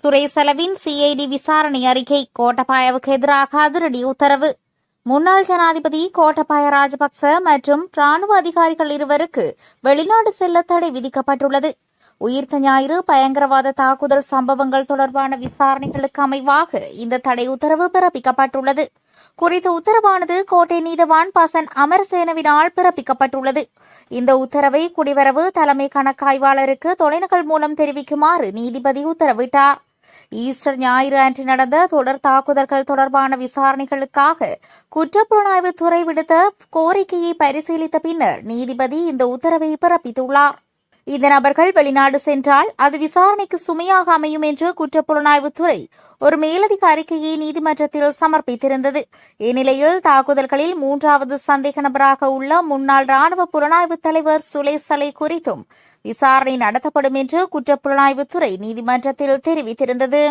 சுரேசலவின் CID விசாரணை அறிக்கை கோட்டபாயவுக்கு எதிராக அதிரடி உத்தரவு. முன்னாள் ஜனாதிபதி கோட்டபாய ராஜபக்ச மற்றும் ராணுவ அதிகாரிகள் இருவருக்கு வெளிநாடு செல்ல தடை விதிக்கப்பட்டுள்ளது. உயிர்த்த ஞாயிறு பயங்கரவாத தாக்குதல் சம்பவங்கள் தொடர்பான விசாரணைகளுக்கு அமைவாக இந்த தடை உத்தரவு பிறப்பிக்கப்பட்டுள்ளது. குறித்த உத்தரவானது கோட்டை நீதவான் பசன் அமரசேனவினால் பிறப்பிக்கப்பட்டுள்ளது. இந்த உத்தரவை குடிவரவு தலைமை கணக்காய்வாளருக்கு தொலைநகல் மூலம் தெரிவிக்குமாறு நீதிபதி உத்தரவிட்டார். ஈஸ்டர் ஞாயிறு அன்று நடந்த தொடர் தாக்குதல்கள் தொடர்பான விசாரணைகளுக்காக குற்றப்புலனாய்வுத்துறை விடுத்த கோரிக்கையை பரிசீலித்த பின்னர் நீதிபதி இந்த உத்தரவை பிறப்பித்துள்ளார். இந்த நபர்கள் வெளிநாடு சென்றால் அது விசாரணைக்கு சுமையாக அமையும் என்று குற்றப்புலனாய்வுத்துறை ஒரு மேலதிக அறிக்கையை நீதிமன்றத்தில் சமர்ப்பித்திருந்தது. இந்நிலையில் தாக்குதல்களில் மூன்றாவது சந்தேக நபராக உள்ள முன்னாள் ராணுவ புலனாய்வு தலைவர் சுலேசலை குறித்தும் விசாரணை நடத்தப்படும் என்று குற்றப்புலனாய்வுத்துறை நீதிமன்றத்தில் தெரிவித்திருந்தது.